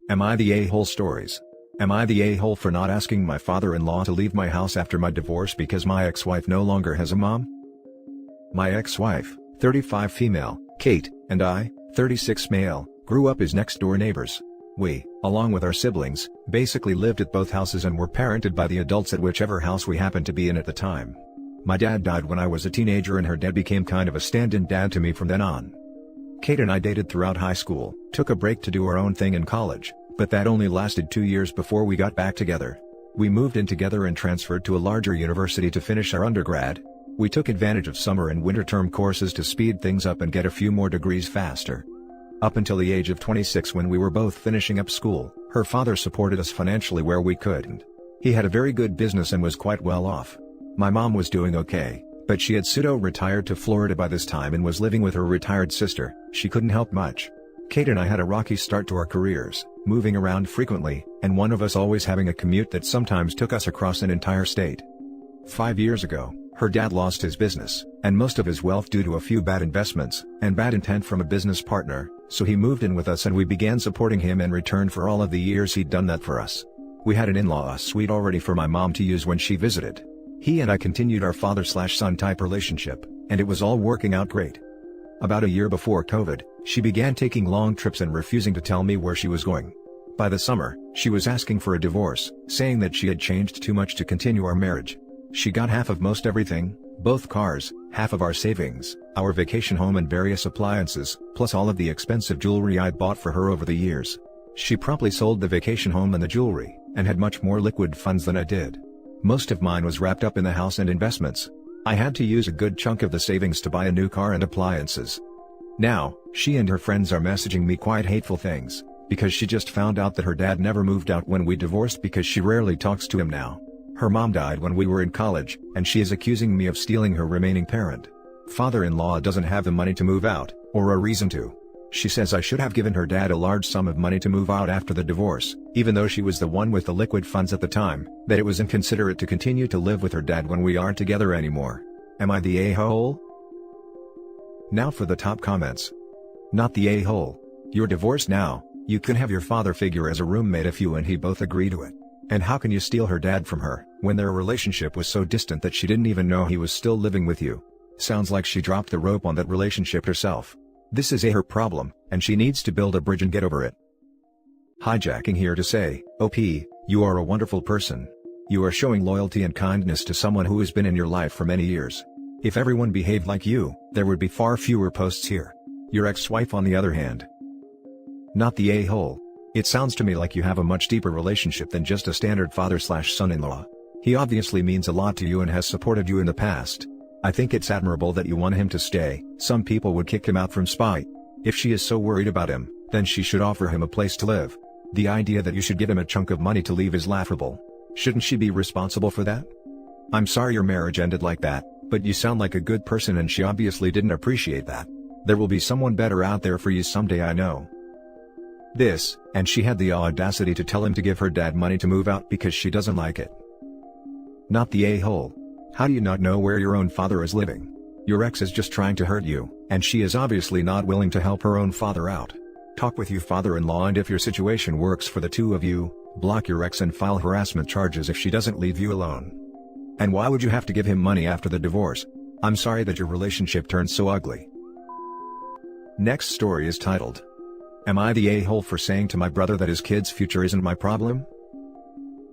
Am I the a-hole stories? Am I the a-hole for not asking my father-in-law to leave my house after my divorce because my ex-wife no longer has a mom? My ex-wife, 35 female, Kate, and I, 36 male, grew up as next-door neighbors. We, along with our siblings, basically lived at both houses and were parented by the adults at whichever house we happened to be in at the time. My dad died when I was a teenager and her dad became kind of a stand-in dad to me from then on. Kate and I dated throughout high school, took a break to do our own thing in college, but that only lasted 2 years before we got back together. We moved in together and transferred to a larger university to finish our undergrad. We took advantage of summer and winter term courses to speed things up and get a few more degrees faster. Up until the age of 26, when we were both finishing up school, her father supported us financially where we couldn't. He had a very good business and was quite well off. My mom was doing okay, but she had pseudo-retired to Florida by this time and was living with her retired sister. She couldn't help much. Kate and I had a rocky start to our careers, moving around frequently, and one of us always having a commute that sometimes took us across an entire state. 5 years ago, her dad lost his business, and most of his wealth due to a few bad investments, and bad intent from a business partner, so he moved in with us and we began supporting him in return for all of the years he'd done that for us. We had an in-law suite already for my mom to use when she visited. He and I continued our father-slash-son type relationship, and it was all working out great. About a year before COVID, she began taking long trips and refusing to tell me where she was going. By the summer, she was asking for a divorce, saying that she had changed too much to continue our marriage. She got half of most everything, both cars, half of our savings, our vacation home and various appliances, plus all of the expensive jewelry I'd bought for her over the years. She promptly sold the vacation home and the jewelry, and had much more liquid funds than I did. Most of mine was wrapped up in the house and investments. I had to use a good chunk of the savings to buy a new car and appliances. Now, she and her friends are messaging me quite hateful things, because she just found out that her dad never moved out when we divorced because she rarely talks to him now. Her mom died when we were in college, and she is accusing me of stealing her remaining parent. Father-in-law doesn't have the money to move out, or a reason to. She says I should have given her dad a large sum of money to move out after the divorce, even though she was the one with the liquid funds at the time, that it was inconsiderate to continue to live with her dad when we aren't together anymore. Am I the a-hole? Now for the top comments. Not the a-hole. You're divorced now, you can have your father figure as a roommate if you and he both agree to it. And how can you steal her dad from her, when their relationship was so distant that she didn't even know he was still living with you? Sounds like she dropped the rope on that relationship herself. This is her problem, and she needs to build a bridge and get over it. Hijacking here to say, OP, you are a wonderful person. You are showing loyalty and kindness to someone who has been in your life for many years. If everyone behaved like you, there would be far fewer posts here. Your ex-wife on the other hand. Not the a-hole. It sounds to me like you have a much deeper relationship than just a standard father-slash-son-in-law. He obviously means a lot to you and has supported you in the past. I think it's admirable that you want him to stay. Some people would kick him out from spite. If she is so worried about him, then she should offer him a place to live. The idea that you should give him a chunk of money to leave is laughable. Shouldn't she be responsible for that? I'm sorry your marriage ended like that, but you sound like a good person and she obviously didn't appreciate that. There will be someone better out there for you someday, I know. This, and she had the audacity to tell him to give her dad money to move out because she doesn't like it. Not the a-hole. How do you not know where your own father is living? Your ex is just trying to hurt you, and she is obviously not willing to help her own father out. Talk with your father-in-law, and if your situation works for the two of you, block your ex and file harassment charges if she doesn't leave you alone. And why would you have to give him money after the divorce? I'm sorry that your relationship turned so ugly. Next story is titled, Am I the a-hole for saying to my brother that his kid's future isn't my problem?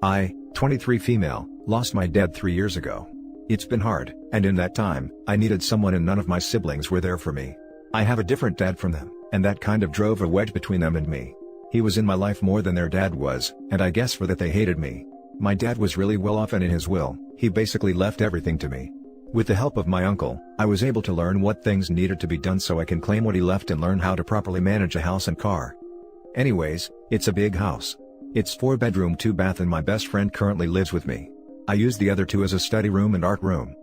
I, 23 female, lost my dad 3 years ago. It's been hard, and in that time, I needed someone and none of my siblings were there for me. I have a different dad from them, and that kind of drove a wedge between them and me. He was in my life more than their dad was, and I guess for that they hated me. My dad was really well off and in his will, he basically left everything to me. With the help of my uncle, I was able to learn what things needed to be done so I can claim what he left and learn how to properly manage a house and car. Anyways, it's a big house. It's 4-bedroom 2-bath and my best friend currently lives with me. I use the other 2 as a study room and art room.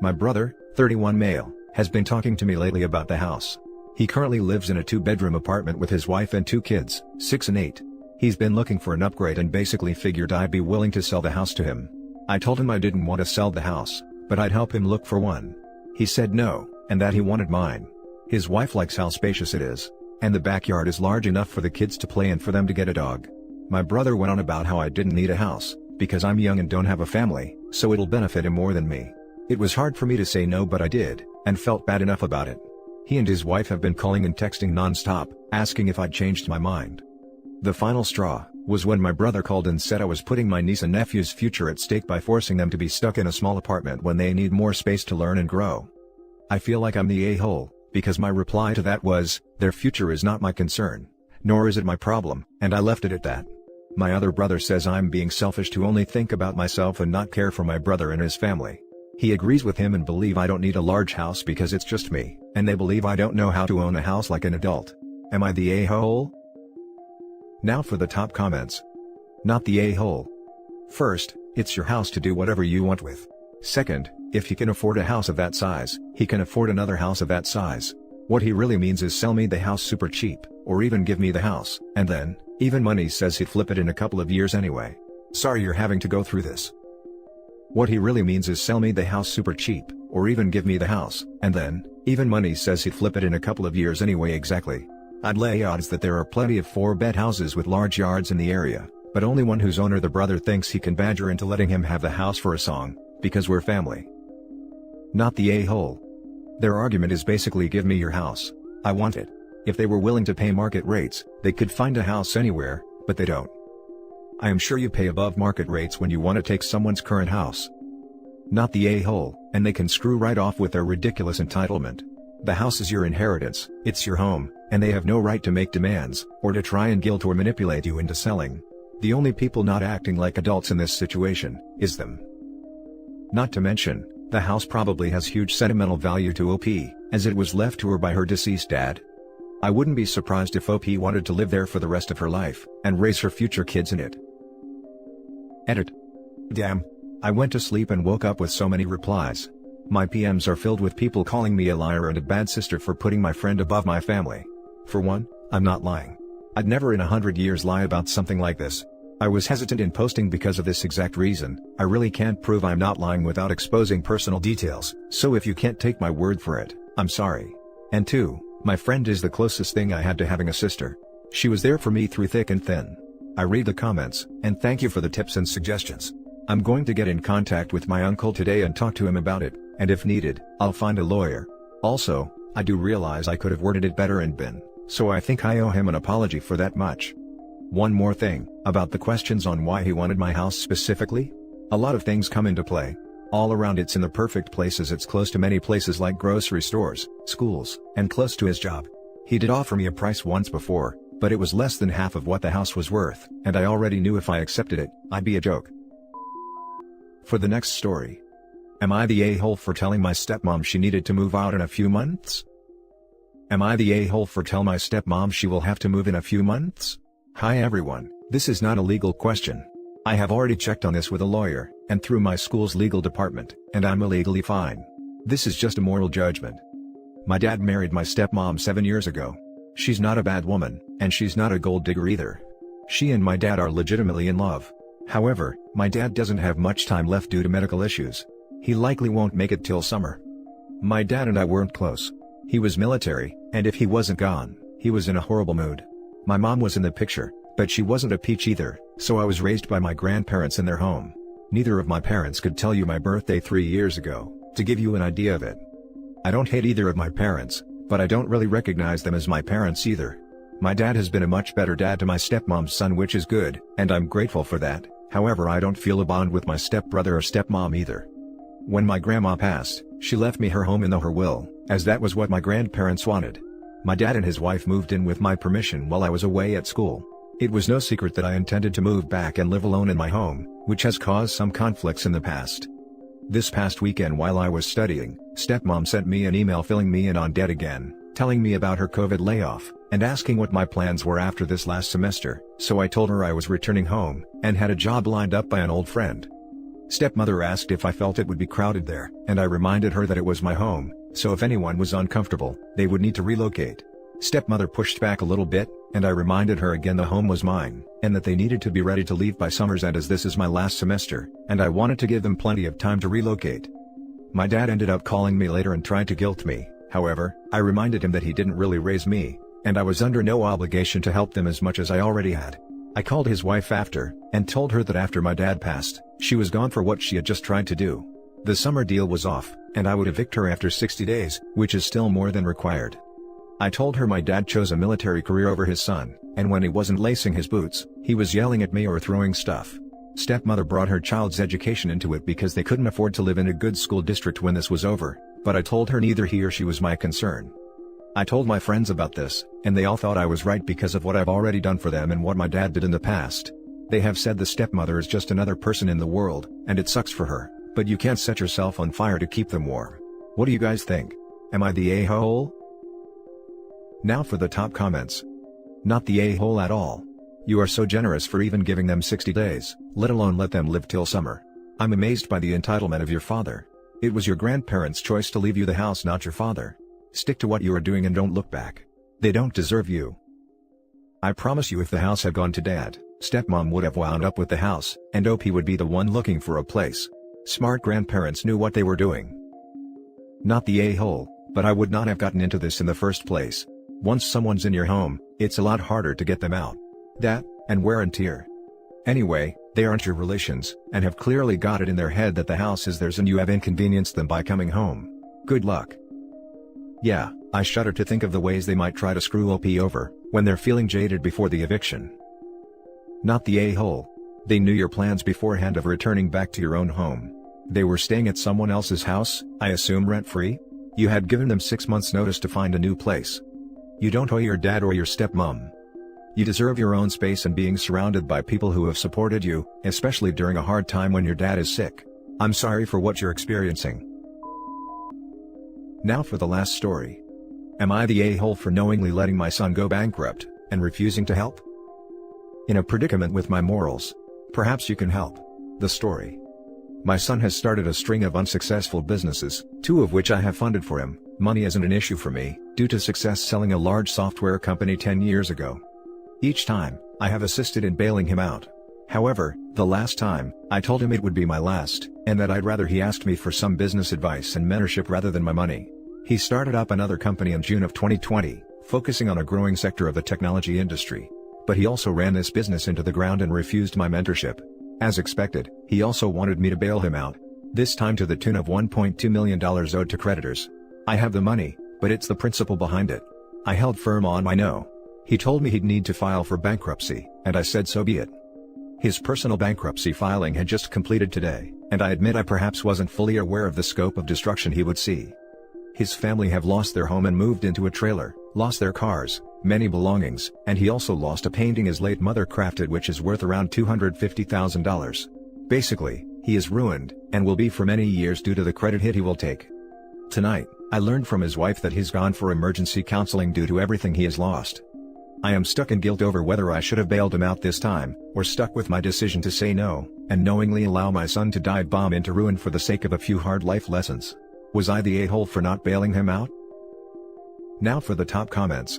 My brother, 31 male, has been talking to me lately about the house. He currently lives in a 2-bedroom apartment with his wife and 2 kids, 6 and 8. He's been looking for an upgrade and basically figured I'd be willing to sell the house to him. I told him I didn't want to sell the house, but I'd help him look for one. He said no, and that he wanted mine. His wife likes how spacious it is. and the backyard is large enough for the kids to play and for them to get a dog. My brother went on about how I didn't need a house, because I'm young and don't have a family, so it'll benefit him more than me. It was hard for me to say no, but I did, and felt bad enough about it. He and his wife have been calling and texting non-stop, asking if I'd changed my mind. The final straw was when my brother called and said I was putting my niece and nephew's future at stake by forcing them to be stuck in a small apartment when they need more space to learn and grow. I feel like I'm the a-hole, because my reply to that was, their future is not my concern, nor is it my problem, and I left it at that. My other brother says I'm being selfish to only think about myself and not care for my brother and his family. He agrees with him and believe I don't need a large house because it's just me, and they believe I don't know how to own a house like an adult. Am I the a-hole? Now for the top comments. Not the a-hole. First, it's your house to do whatever you want with. Second, if he can afford a house of that size, he can afford another house of that size. What he really means is sell me the house super cheap, or even give me the house, and then, even money says he'd flip it in a couple of years anyway. Sorry you're having to go through this. What he really means is sell me the house super cheap, or even give me the house, and then, even money says he'd flip it in a couple of years anyway. Exactly. I'd lay odds that there are plenty of 4-bed houses with large yards in the area, but only one whose owner the brother thinks he can badger into letting him have the house for a song, because we're family. Not the a-hole. Their argument is basically give me your house. I want it. If they were willing to pay market rates, they could find a house anywhere, but they don't. I am sure you pay above market rates when you want to take someone's current house. Not the a-hole, and they can screw right off with their ridiculous entitlement. The house is your inheritance, it's your home, and they have no right to make demands, or to try and guilt or manipulate you into selling. The only people not acting like adults in this situation is them. Not to mention, the house probably has huge sentimental value to OP, as it was left to her by her deceased dad. I wouldn't be surprised if OP wanted to live there for the rest of her life, and raise her future kids in it. Edit. Damn. I went to sleep and woke up with so many replies. My PMs are filled with people calling me a liar and a bad sister for putting my friend above my family. For one, I'm not lying. I'd never in 100 years lie about something like this. I was hesitant in posting because of this exact reason. I really can't prove I'm not lying without exposing personal details, so if you can't take my word for it, I'm sorry. And two, my friend is the closest thing I had to having a sister. She was there for me through thick and thin. I read the comments, and thank you for the tips and suggestions. I'm going to get in contact with my uncle today and talk to him about it, and if needed, I'll find a lawyer. Also, I do realize I could have worded it better and been, so I think I owe him an apology for that much. One more thing, about the questions on why he wanted my house specifically? A lot of things come into play. All around it's in the perfect places, it's close to many places like grocery stores, schools, and close to his job. He did offer me a price once before, but it was less than half of what the house was worth, and I already knew if I accepted it, I'd be a joke. For the next story. Am I the a-hole for telling my stepmom she needed to move out in a few months? Am I the a-hole for telling my stepmom she will have to move in a few months? Hi everyone, this is not a legal question. I have already checked on this with a lawyer, and through my school's legal department, and I'm illegally fine. This is just a moral judgment. My dad married my stepmom 7 years ago. She's not a bad woman, and she's not a gold digger either. She and my dad are legitimately in love. However, my dad doesn't have much time left due to medical issues. He likely won't make it till summer. My dad and I weren't close. He was military, and if he wasn't gone, he was in a horrible mood. My mom was in the picture, but she wasn't a peach either, so I was raised by my grandparents in their home. Neither of my parents could tell you my birthday 3 years ago, to give you an idea of it. I don't hate either of my parents, but I don't really recognize them as my parents either. My dad has been a much better dad to my stepmom's son, which is good, and I'm grateful for that. However, I don't feel a bond with my stepbrother or stepmom either. When my grandma passed, she left me her home in her will, as that was what my grandparents wanted. My dad and his wife moved in with my permission while I was away at school. It was no secret that I intended to move back and live alone in my home, which has caused some conflicts in the past. This past weekend while I was studying, stepmom sent me an email filling me in on debt again, telling me about her COVID layoff, and asking what my plans were after this last semester, so I told her I was returning home, and had a job lined up by an old friend. Stepmother asked if I felt it would be crowded there, and I reminded her that it was my home, so if anyone was uncomfortable, they would need to relocate. Stepmother pushed back a little bit, and I reminded her again the home was mine, and that they needed to be ready to leave by summer's end as this is my last semester, and I wanted to give them plenty of time to relocate. My dad ended up calling me later and tried to guilt me. However, I reminded him that he didn't really raise me, and I was under no obligation to help them as much as I already had. I called his wife after, and told her that after my dad passed, she was gone for what she had just tried to do. The summer deal was off, and I would evict her after 60 days, which is still more than required. I told her my dad chose a military career over his son, and when he wasn't lacing his boots, he was yelling at me or throwing stuff. Stepmother brought her child's education into it because they couldn't afford to live in a good school district when this was over, but I told her neither he or she was my concern. I told my friends about this, and they all thought I was right because of what I've already done for them and what my dad did in the past. They have said the stepmother is just another person in the world, and it sucks for her, but you can't set yourself on fire to keep them warm. What do you guys think? Am I the a-hole? Now for the top comments. Not the a-hole at all. You are so generous for even giving them 60 days, let alone let them live till summer. I'm amazed by the entitlement of your father. It was your grandparents' choice to leave you the house, not your father. Stick to what you are doing and don't look back. They don't deserve you. I promise you if the house had gone to dad, stepmom would have wound up with the house, and OP would be the one looking for a place. Smart grandparents knew what they were doing. Not the a-hole, but I would not have gotten into this in the first place. Once someone's in your home, it's a lot harder to get them out. That, and wear and tear. Anyway, they aren't your relations, and have clearly got it in their head that the house is theirs and you have inconvenienced them by coming home. Good luck. Yeah, I shudder to think of the ways they might try to screw OP over, when they're feeling jaded before the eviction. Not the a-hole. They knew your plans beforehand of returning back to your own home. They were staying at someone else's house, I assume rent-free? You had given them 6 months' notice to find a new place. You don't owe your dad or your stepmom. You deserve your own space and being surrounded by people who have supported you, especially during a hard time when your dad is sick. I'm sorry for what you're experiencing. Now for the last story. Am I the a-hole for knowingly letting my son go bankrupt, and refusing to help? In a predicament with my morals. Perhaps you can help. The story. My son has started a string of unsuccessful businesses, 2 of which I have funded for him. Money isn't an issue for me, due to success selling a large software company 10 years ago. Each time, I have assisted in bailing him out. However, the last time, I told him it would be my last, and that I'd rather he asked me for some business advice and mentorship rather than my money. He started up another company in June of 2020, focusing on a growing sector of the technology industry. But he also ran this business into the ground and refused my mentorship. As expected, he also wanted me to bail him out. This time to the tune of $1.2 million owed to creditors. I have the money, but it's the principle behind it. I held firm on my no. He told me he'd need to file for bankruptcy, and I said so be it. His personal bankruptcy filing had just completed today, and I admit I perhaps wasn't fully aware of the scope of destruction he would see. His family have lost their home and moved into a trailer, lost their cars, many belongings, and he also lost a painting his late mother crafted which is worth around $250,000. Basically, he is ruined, and will be for many years due to the credit hit he will take. Tonight, I learned from his wife that he's gone for emergency counseling due to everything he has lost. I am stuck in guilt over whether I should have bailed him out this time, or stuck with my decision to say no, and knowingly allow my son to dive bomb into ruin for the sake of a few hard life lessons. Was I the a-hole for not bailing him out? Now for the top comments.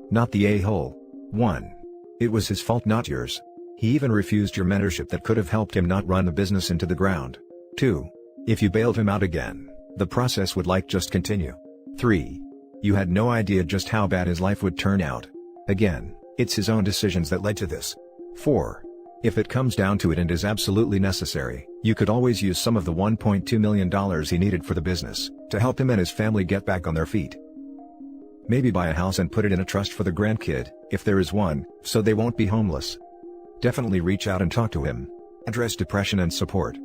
Not the a-hole. 1. It was his fault, not yours. He even refused your mentorship that could have helped him not run the business into the ground. 2. If you bailed him out again, the process would just continue. 3. You had no idea just how bad his life would turn out. Again, it's his own decisions that led to this. 4. If it comes down to it and is absolutely necessary, you could always use some of the $1.2 million he needed for the business, to help him and his family get back on their feet. Maybe buy a house and put it in a trust for the grandkid, if there is one, so they won't be homeless. Definitely reach out and talk to him. Address depression and support.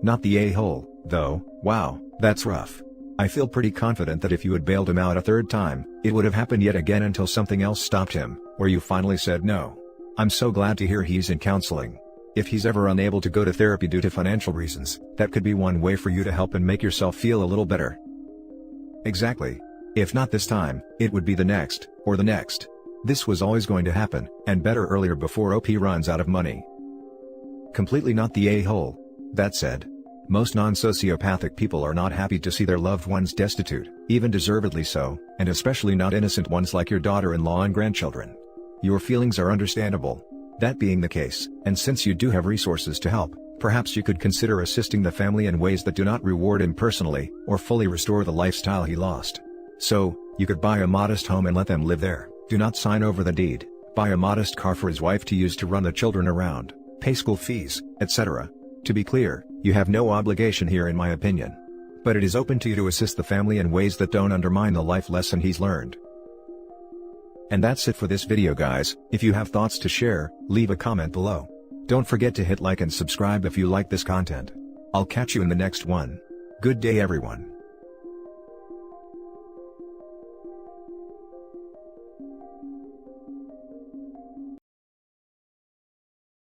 Not the a-hole, though. Wow, that's rough. I feel pretty confident that if you had bailed him out a 3rd time, it would have happened yet again until something else stopped him, or you finally said no. I'm so glad to hear he's in counseling. If he's ever unable to go to therapy due to financial reasons, that could be one way for you to help and make yourself feel a little better. Exactly. If not this time, it would be the next, or the next. This was always going to happen, and better earlier before OP runs out of money. Completely not the a-hole. That said, most non-sociopathic people are not happy to see their loved ones destitute, even deservedly so, and especially not innocent ones like your daughter-in-law and grandchildren. Your feelings are understandable. That being the case, and since you do have resources to help, perhaps you could consider assisting the family in ways that do not reward him personally, or fully restore the lifestyle he lost. So, you could buy a modest home and let them live there. Do not sign over the deed. Buy a modest car for his wife to use to run the children around, pay school fees, etc. To be clear, you have no obligation here in my opinion. But it is open to you to assist the family in ways that don't undermine the life lesson he's learned. And that's it for this video guys. If you have thoughts to share, leave a comment below. Don't forget to hit like and subscribe if you like this content. I'll catch you in the next one. Good day everyone.